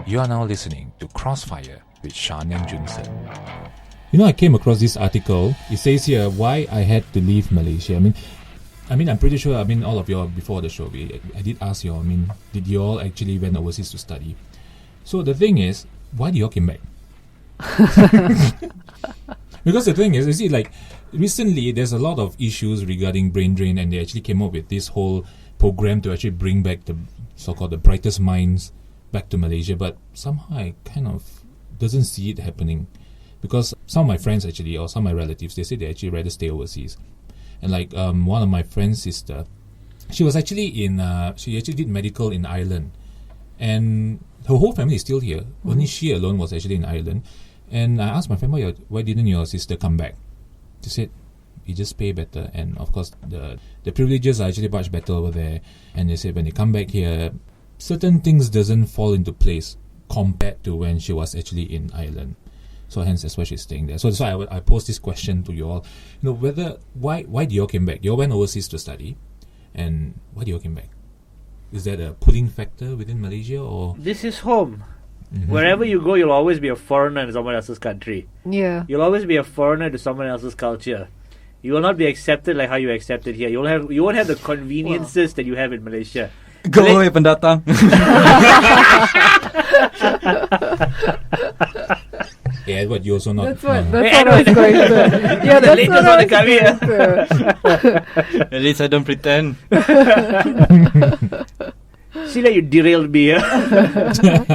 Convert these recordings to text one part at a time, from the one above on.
You are now listening to Krossfire with Shan and Junsen. You know, I came across this article. It says here why I had to leave Malaysia. I mean, I'm pretty sure. All of you all before the show, I did ask you all. Did you all actually went overseas to study? So the thing is, why do you all came back? Because the thing is, you see, like recently, there's a lot of issues regarding brain drain, and they actually came up with this whole program to actually bring back the so-called the brightest minds back to Malaysia. But somehow I kind of doesn't see it happening, because some of my friends actually, or some of my relatives, they say they actually rather stay overseas. And like one of my friend's sister, she was actually she actually did medical in Ireland, and her whole family is still here. Only she alone was actually in Ireland. And I asked my friend, why didn't your sister come back? She said, we just pay better, and of course the privileges are actually much better over there. And they said when they come back here, certain things doesn't fall into place compared to when she was actually in Ireland. So hence that's why she's staying there. So that's why I posed this question to you all. You know, why do you all came back? You all went overseas to study, and why do you all came back? Is that a pulling factor within Malaysia, or this is home? Wherever you go, you'll always be a foreigner in someone else's country. Yeah. You'll always be a foreigner to someone else's culture. You will not be accepted like how you accepted here. You won't have the conveniences that you have in Malaysia. Go away, pendatang. yeah, what you also not? That's what I was going to. Yeah, that's what I was going to. At least I don't pretend. See that you derailed me here.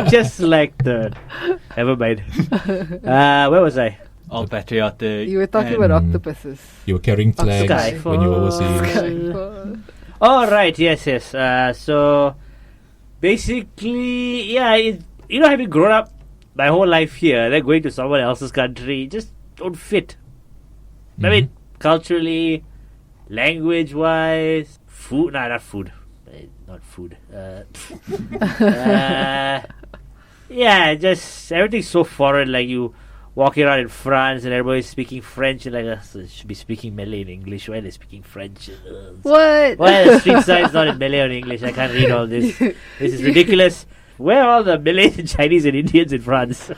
Just like the... Never mind. Where was I? All patriotic. You were talking about octopuses. You were carrying flags Skyfall. when you were overseas. Skyfall. Oh, right. Yes. So, basically, yeah, having grown up my whole life here, then going to someone else's country, just don't fit. I mean, culturally, language-wise, food... Nah, not food. Not food. Yeah, just everything's so foreign. Like you walking around in France and everybody's speaking French, and like should be speaking Malay and English. Why are they speaking French? What? Why the street signs not in Malay or English? I can't read all this. This is ridiculous. Where are all the Malays and Chinese and Indians in France?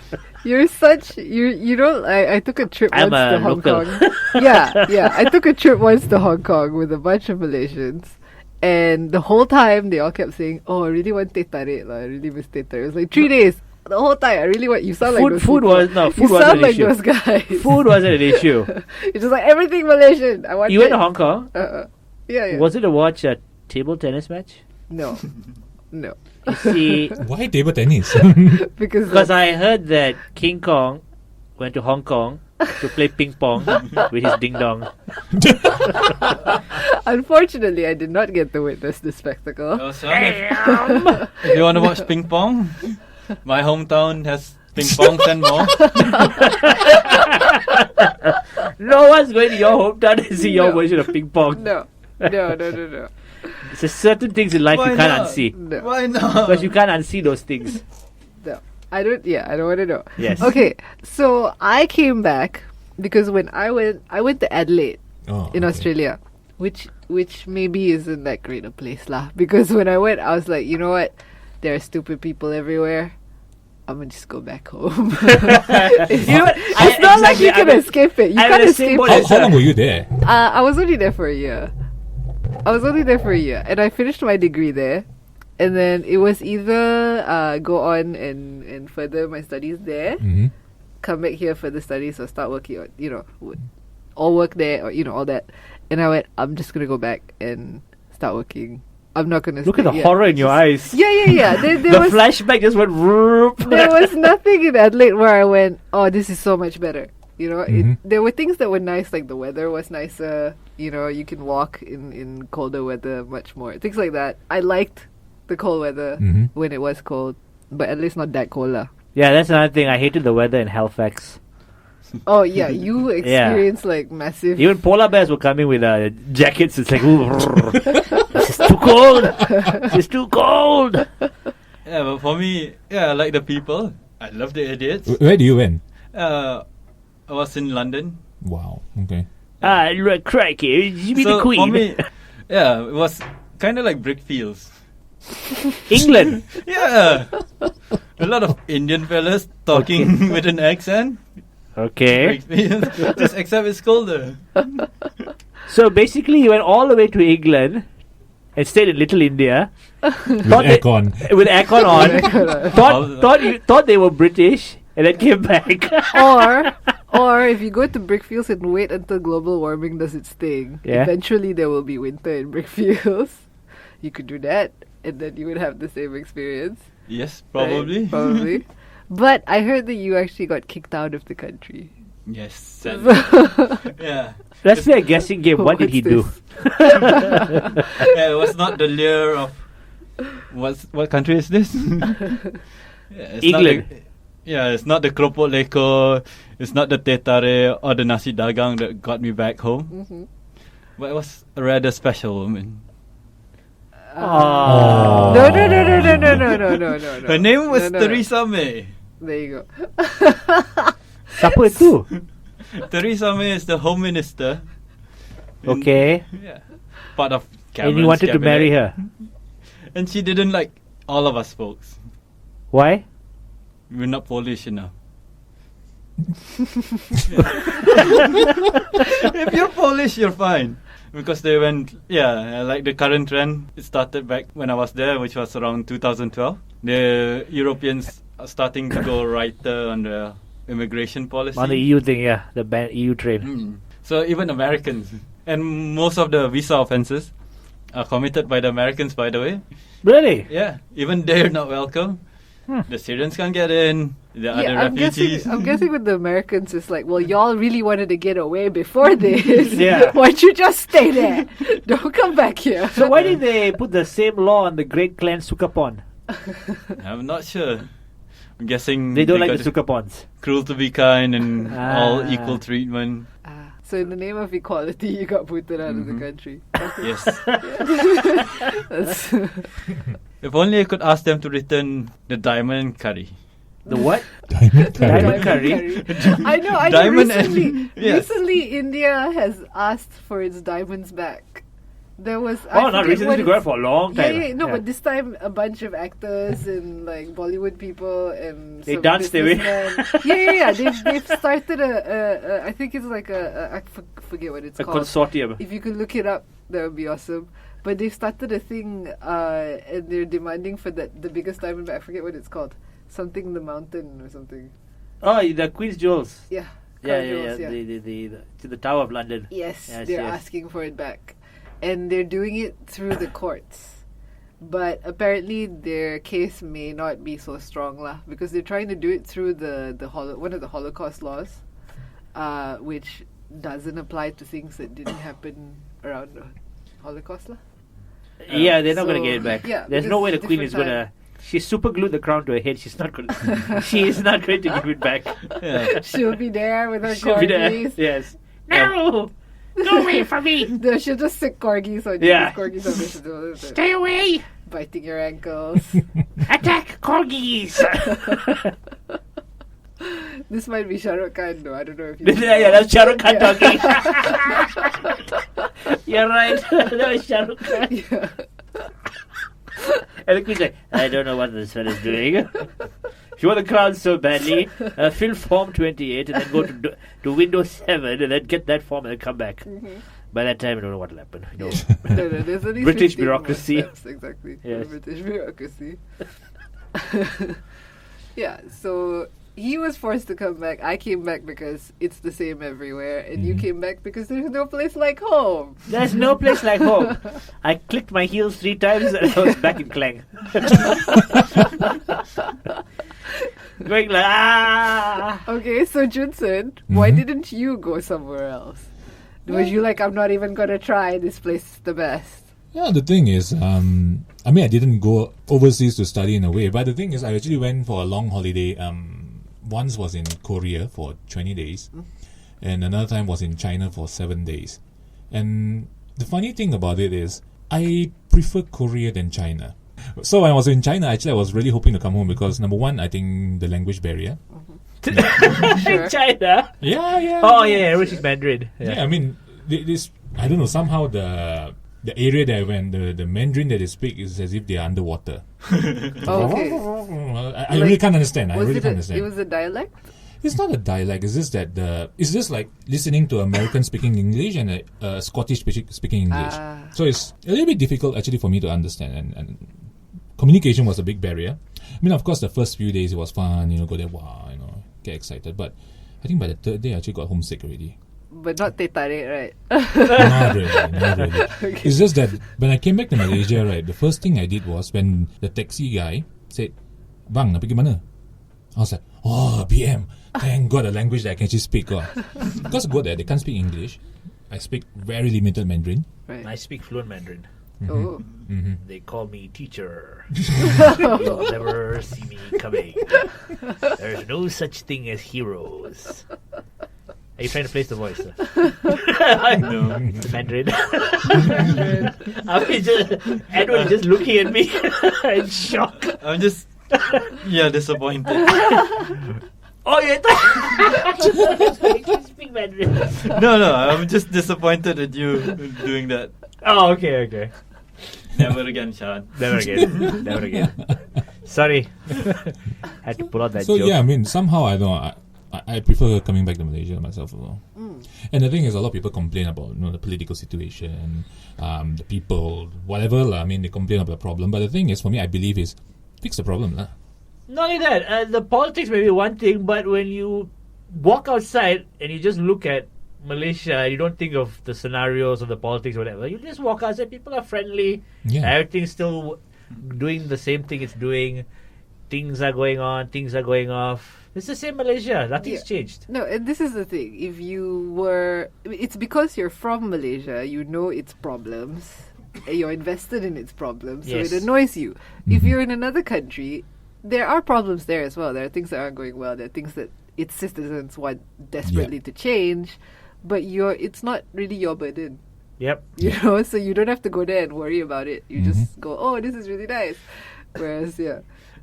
You're such you know. I took a trip I'm once to a Hong local. Kong. Yeah. I took a trip once to Hong Kong with a bunch of Malaysians. And the whole time, they all kept saying, "Oh, I really want teh tarik. I really miss teh tarik." It was like 3 days. The whole time, I really want... You sound like those food people. Food you wasn't sound an like issue. those guys. Food wasn't an issue. It's just like everything Malaysian. I want. You went to Hong Kong? Yeah. Was it to watch a table tennis match? No. You see, Why table tennis? because I heard that King Kong went to Hong Kong to play ping pong with his ding dong. unfortunately, I did not get to witness the spectacle. Oh, son, if you want to watch ping pong, my hometown has ping pong and more. No one's going to your hometown to see your version of ping pong. No. There's certain things in life you can't unsee. No. Why not? Because you can't unsee those things. No. I don't want to know. Yes. Okay, so I came back because when I went to Adelaide in Australia, which maybe isn't that great a place lah. Because when I went, I was like, you know what? There are stupid people everywhere. I'm gonna just go back home. You know what? It's not like you can escape it. You can't escape it. How long were you there? I was only there for a year. And I finished my degree there. And then it was either go on and further my studies there, come back here for the studies, or start working, or or work there, or all that. And I went, I'm just gonna go back and start working. I'm not gonna look at the horror in your eyes. Yeah. There the was, flashback just went. There was nothing in Adelaide where I went, oh, this is so much better. There were things that were nice, like the weather was nicer. You can walk in colder weather much more. Things like that. I liked the cold weather when it was cold, but at least not that cold lah. Yeah, that's another thing. I hated the weather in Halifax. Oh yeah, you experienced like massive. Even polar bears were coming with jackets. It's like, ooh, this is too cold. This is too cold. Yeah, but for me, I like the people. I love the idiots. Where do you went? I was in London. Wow. Okay. Crikey, you be So the queen. for me, it was kind of like brick fields. England. Yeah. A lot of Indian fellas talking with an accent. Okay. Just except it's colder. So basically, you went all the way to England and stayed in Little India. With aircon. With aircon on. thought they were British and then came back. Or if you go to Brickfields and wait until global warming does its thing, eventually there will be winter in Brickfields. You could do that, and then you would have the same experience. Yes, probably. Right? Probably. But I heard that you actually got kicked out of the country. Yes. Yeah. Let's play a guessing game. What did he do? Yeah, it was not the lure of... What country is this? Yeah, England. It's not the keropok leko, it's not the teh tarik or the nasi dagang that got me back home. Mm-hmm. But it was a rather special woman. Oh. No. Her name was Theresa May. There you go. Siapa itu? Theresa May is the Home Minister. Okay. Yeah. Part of And you wanted to marry her. And she didn't like all of us folks. Why? We're not Polish enough. If you're Polish, you're fine. Because they went, like the current trend, it started back when I was there, which was around 2012. The Europeans are starting to go righter on the immigration policy. On the EU thing, the EU trade. So even Americans, and most of the visa offences are committed by the Americans, by the way. Really? Yeah, even they're not welcome. The Syrians can't get in. The other refugees. I'm guessing with the Americans, it's like, well, y'all really wanted to get away before this. Yeah. Why don't you just stay there? Don't come back here. So why did they put the same law on the great clan Sukapon? I'm not sure. I'm guessing They don't like the Sukapons. Cruel to be kind and all equal treatment. So in the name of equality, you got booted out of the country. Yes. That's If only I could ask them to return the diamond curry. The what? Diamond curry. Diamond curry. I know. Diamond Recently, India has asked for its diamonds back. There was. Not recently. It's been going for a long time. Yeah. But this time, a bunch of actors and like Bollywood people and they some danced away. Yeah. They've started a I think it's like I forget what it's called. A consortium. If you could look it up, that would be awesome. But they've started a thing, and they're demanding for the biggest diamond back. I forget what it's called. Something the mountain or something. Oh, the Queen's Jewels. Yeah. Yeah. Jewels, yeah. The to the Tower of London. Yes, they're asking for it back. And they're doing it through the courts. But apparently their case may not be so strong lah, because they're trying to do it through one of the Holocaust laws, which doesn't apply to things that didn't happen around the Holocaust lah. Yeah, they're not going to get it back. Yeah, there's no way the Queen is going to... She super glued the crown to her head. She's not going to... she is not going to give it back. Yeah. She'll be there with her She'll be there. corgis. Yes. No! Go away from me! No, she'll just stick corgis on you. Yeah. Corgis on you. Stay away! Biting your ankles. Attack corgis! This might be Shah Rukh Khan though. I don't know if you Yeah, that's Shah Rukh Khan talking. You're right. That was Shah Rukh Khan. Yeah. And the Queen's like, I don't know what this fella's doing. She want the crown so badly. Fill Form 28 and then go to Windows 7 and then get that form and then come back. Mm-hmm. By that time, I don't know what will happen. No. No, there's only British 15 more bureaucracy. steps, exactly. Yes. British bureaucracy. Yeah, so he was forced to come back. I came back because it's the same everywhere. And you came back because there's no place like home. There's no place like home. I clicked my heels 3 times and I was back in Klang. Going like, Okay, so Junsen, why didn't you go somewhere else? Was you like, I'm not even going to try, this place is the best? Yeah, the thing is, I didn't go overseas to study in a way, but the thing is, I actually went for a long holiday. Once was in Korea for 20 days, and another time was in China for 7 days. And the funny thing about it is, I prefer Korea than China. So when I was in China, actually, I was really hoping to come home because, number one, I think the language barrier. in China? Yeah. Oh, yeah, everything Mandarin. Yeah, I mean, this, I don't know, somehow the the area that I went, the Mandarin that they speak is as if they are underwater. Oh, okay. I really can't understand. I really can't It understand. was a dialect? It's not a dialect. It's just that it's just like listening to American speaking English and a Scottish speaking English. So it's a little bit difficult actually for me to understand. And communication was a big barrier. I mean, of course, the first few days it was fun. Go there, wow, get excited. But I think by the third day, I actually got homesick already. But not teh tarik, right? Not really. Okay. It's just that when I came back to Malaysia, right, the first thing I did was when the taxi guy said, "Bang, nak pergi mana?" I was like, "Oh, BM. Thank God, a language that I can actually speak." Because good there, they can't speak English. I speak very limited Mandarin. Right. I speak fluent Mandarin. Oh. They call me teacher. You'll never see me coming. There's no such thing as heroes. Are you trying to place the voice? No. It's Mandarin. I mean, Edward is just looking at me in shock. I'm just disappointed. Oh, you speak Mandarin. No, I'm just disappointed at you doing that. Oh, okay. Never again, Shan. Never again. Sorry. Had to pull out that So joke. yeah, I mean, somehow I don't know. I prefer coming back to Malaysia myself as well. And the thing is, a lot of people complain about the political situation, the people, whatever. I mean, they complain about the problem. But the thing is, for me, I believe is fix the problem. Not only that, the politics may be one thing, but when you walk outside and you just look at Malaysia and you don't think of the scenarios of the politics or whatever, you just walk outside, people are friendly, everything's still doing the same thing it's doing, things are going on, things are going off. It's the same Malaysia, nothing's changed. No, and this is the thing. If you were... It's because you're from Malaysia, you know its problems, you're invested in its problems, so Yes. it annoys you. If you're in another country, there are problems there as well. There are things that aren't going well. There are things that its citizens want desperately to change, but it's not really your burden. Yep. So you don't have to go there and worry about it. You just go, oh, this is really nice. Whereas,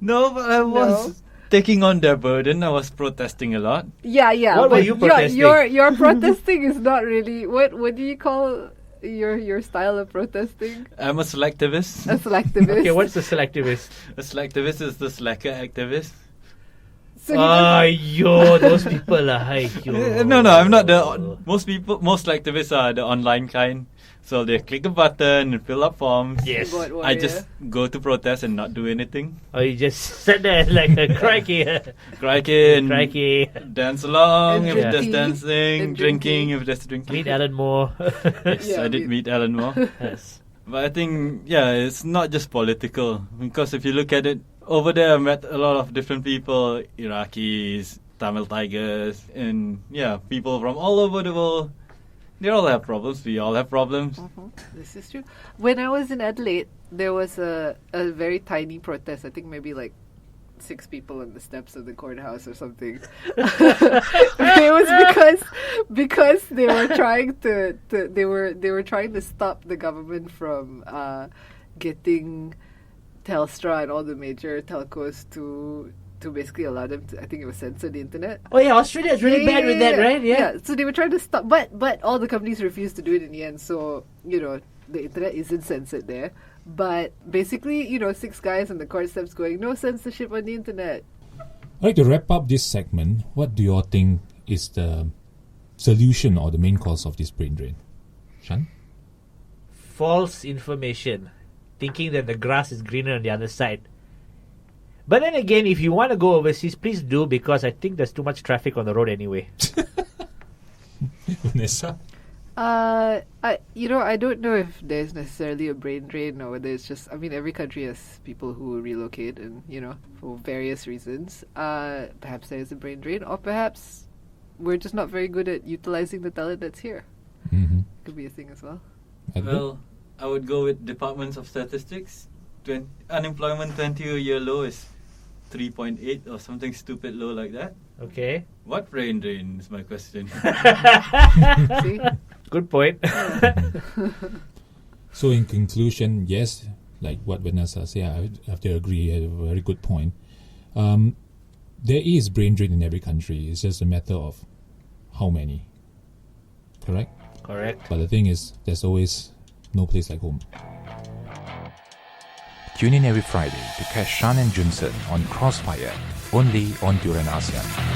No, but I was taking on their burden. I was protesting a lot. Yeah. What were but you protesting? Your protesting is not really what do you call your style of protesting? I'm a selectivist. A selectivist. Okay, what's the selectivist? A selectivist is the slacker activist. So you don't- Yo, those people are No, I'm not the... Most selectivists are the online kind. So they click a button and fill up forms. Yes. keyboard I warrior. just go to protest and not do anything. Or you just sit there like a crikey. Crikey. Dance along And if there's drinking. dancing. And Drinking drinking. if there's drinking. Meet Alan Moore. Yes, Yeah, I did meet Alan Moore. Yes. But I think, it's not just political. Because if you look at it, over there I met a lot of different people. Iraqis, Tamil Tigers, and people from all over the world. They all have problems. We all have problems. This is true. When I was in Adelaide, there was a very tiny protest. I think maybe like 6 people on the steps of the courthouse or something. It was because they were trying they were trying to stop the government from getting Telstra and all the major telcos to basically allow them to, I think it was censor the internet. Oh yeah, Australia is really bad with that, right? Yeah. So they were trying to stop, but all the companies refused to do it in the end. So the internet isn't censored there. But basically, 6 guys on the court steps going, no censorship on the internet. I'd like to wrap up this segment. What do you all think is the solution or the main cause of this brain drain? Shan? False information, thinking that the grass is greener on the other side. But then again, if you want to go overseas, please do, because I think there's too much traffic on the road anyway. Vanessa? I don't know if there's necessarily a brain drain or whether it's just, every country has people who relocate and, for various reasons. Perhaps there is a brain drain, or perhaps we're just not very good at utilizing the talent that's here. Could be a thing as well. Well, I would go with Departments of Statistics. Unemployment 20-year low is 3.8 or something stupid low like that. Okay. What brain drain is my question. See? Good point. So in conclusion, yes, like what Vanessa said, I have to agree, you have a very good point. There is brain drain in every country. It's just a matter of how many. Correct? Correct. But the thing is, there's always no place like home. Tune in every Friday to catch Shan and Junsen on Krossfire, only on Junsern and Shan.